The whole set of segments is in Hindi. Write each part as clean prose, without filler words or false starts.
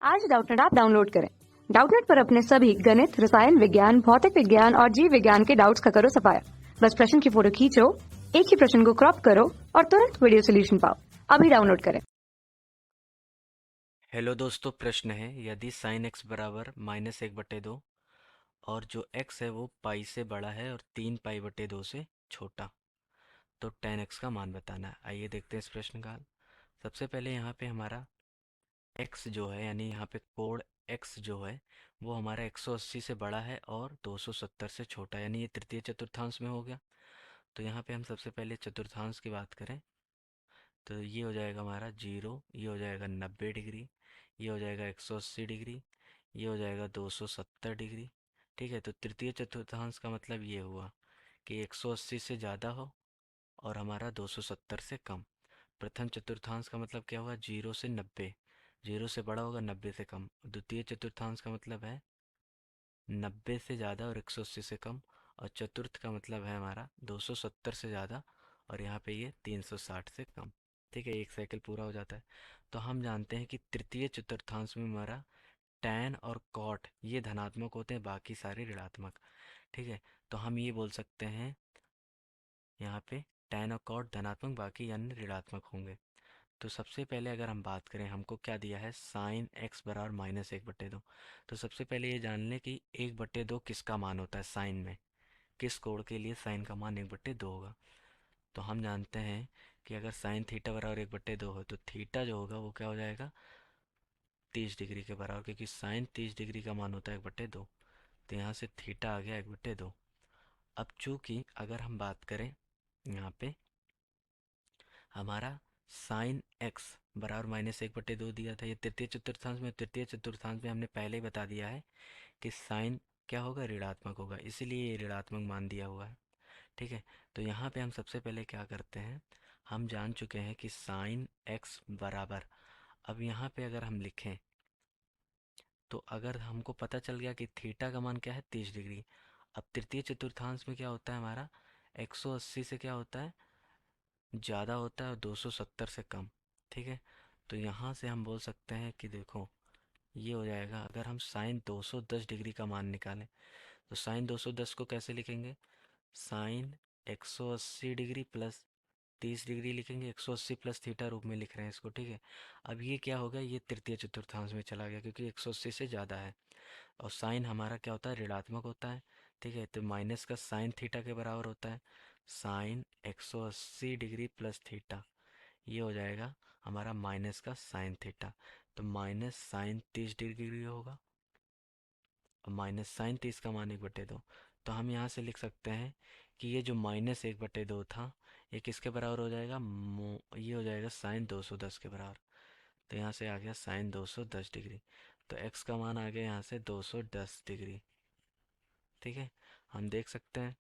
आज डाउटनेट ऐप डाउनलोड करें। डाउटनेट पर अपने सभी गणित, रसायन विज्ञान, भौतिक विज्ञान और जीव विज्ञान के डाउट्स का करो सफाया। बस प्रश्न की फोटो खींचो, एक ही प्रश्न को क्रॉप करो और तुरंत वीडियो सोल्यूशन पाओ। अभी डाउनलोड करें। हेलो दोस्तों, प्रश्न है यदि साइन एक्स बराबर -1/2 और जो एक्स है वो पाई से बड़ा है और 3 पाई/2 से छोटा, तो tan एक्स का मान बताना है। आइए देखते हैं इस प्रश्न का हल। सबसे पहले यहाँ पे हमारा x जो है, यानी यहाँ पे कोण x जो है वो हमारा 180 से बड़ा है और 270 से छोटा, यानी ये तृतीय चतुर्थांश में हो गया। तो यहाँ पे हम सबसे पहले चतुर्थांश की बात करें तो ये हो जाएगा हमारा 0, ये हो जाएगा 90 डिग्री, ये हो जाएगा 180 डिग्री, ये हो जाएगा 270 डिग्री। ठीक है, तो तृतीय चतुर्थांश का मतलब ये हुआ कि 180 से ज़्यादा हो और हमारा 270 से कम। प्रथम चतुर्थांश का मतलब क्या हुआ, 0 से 90, 0 से बड़ा होगा 90 से कम। द्वितीय चतुर्थांश का मतलब है 90 से ज़्यादा और 180 से कम। और चतुर्थ का मतलब है हमारा 270 से ज़्यादा और यहाँ पे ये 360 से कम। ठीक है, एक साइकिल पूरा हो जाता है। तो हम जानते हैं कि तृतीय चतुर्थांश में हमारा टैन और कॉट ये धनात्मक होते हैं, बाकी सारे ऋणात्मक। ठीक है, तो हम ये बोल सकते हैं यहाँ पे टैन और कॉट धनात्मक, बाकी अन्य ऋणात्मक होंगे। तो सबसे पहले अगर हम बात करें, हमको क्या दिया है, साइन एक्स बराबर -1/2। तो सबसे पहले ये जान लें कि 1/2 किसका मान होता है साइन में, किस कोण के लिए साइन का मान 1/2 होगा। तो हम जानते हैं कि अगर साइन थीटा बराबर 1/2 हो तो थीटा जो होगा वो क्या हो जाएगा, 30 डिग्री के बराबर, क्योंकि साइन 30 डिग्री का मान होता है 1/2। तो यहाँ से थीटा आ गया 1/2। अब चूंकि अगर हम बात करें यहाँ पे हमारा साइन एक्स बराबर -1/2 दिया था, ये तृतीय चतुर्थांश में। तृतीय चतुर्थांश में हमने पहले ही बता दिया है कि साइन क्या होगा, ऋणात्मक होगा, इसीलिए ये ऋणात्मक मान दिया हुआ है। ठीक है, तो यहाँ पे हम सबसे पहले क्या करते हैं, हम जान चुके हैं कि साइन एक्स बराबर, अब यहाँ पे अगर हम लिखें तो अगर हमको पता चल गया कि थीटा का मान क्या है, 30 डिग्री। अब तृतीय चतुर्थांश में क्या होता है हमारा, 180 से क्या होता है, ज़्यादा होता है और 270 से कम। ठीक है, तो यहाँ से हम बोल सकते हैं कि देखो ये हो जाएगा, अगर हम साइन 210 डिग्री का मान निकालें तो साइन 210 को कैसे लिखेंगे, साइन 180 डिग्री प्लस 30 डिग्री लिखेंगे, 180 प्लस थीटा रूप में लिख रहे हैं इसको। ठीक है, अब ये क्या होगा, ये तृतीय चतुर्थांश में चला गया क्योंकि 180 से ज़्यादा है और साइन हमारा क्या होता है, ऋणात्मक होता है। ठीक है, तो माइनस का साइन थीटा के बराबर होता है, साइन 180 डिग्री प्लस थीटा, ये हो जाएगा हमारा माइनस का साइन थीटा। तो माइनस साइन 30 डिग्री होगा और माइनस साइन 30 का मान 1/2। तो हम यहाँ से लिख सकते हैं कि ये जो -1/2 था ये किसके बराबर हो जाएगा, ये हो जाएगा साइन 210 के बराबर। तो यहाँ से आ गया साइन 210 डिग्री। तो x का मान आ गया यहाँ से 210 डिग्री। ठीक है, हम देख सकते हैं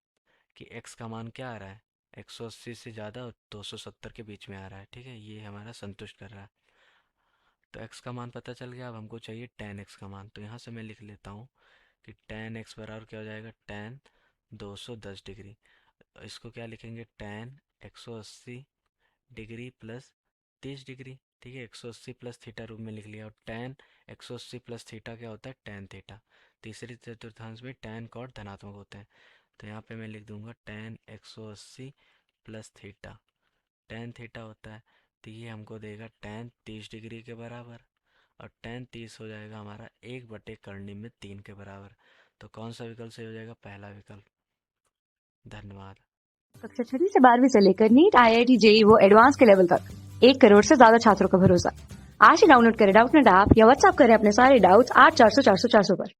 कि x का मान क्या आ रहा है, 180 से ज़्यादा और 270 के बीच में आ रहा है। ठीक है, ये हमारा संतुष्ट कर रहा है। तो x का मान पता चल गया, अब हमको चाहिए tan x का मान। तो यहाँ से मैं लिख लेता हूँ कि tan x बराबर क्या हो जाएगा, tan 210 डिग्री। इसको क्या लिखेंगे, tan 180 डिग्री प्लस 30 डिग्री। ठीक है, 180 प्लस थीटा रूप में लिख लिया और tan 180 प्लस थीटा क्या होता है, tan थीटा। तीसरी चतुर्थांश में tan कॉट धनात्मक होते हैं। तो यहाँ पे मैं लिख दूंगा tan 180 plus theta, tan theta होता है। तो ये हमको देगा tan 30 डिग्री के बराबर और tan 30 हो जाएगा हमारा 1/3 के बराबर। तो कौन सा विकल्प सही हो जाएगा, पहला विकल्प। धन्यवाद। कक्षा 6 से 12वीं से लेकर नीट, IIT, JEE वो एडवांस के लेवल तक 1 करोड़ से ज्यादा छात्रों का भरोसा। आज ही डाउनलोड करें डाउटनेट ऐप या व्हाट्सएप करें अपने सारे डाउट्स 8400 400 400 पर।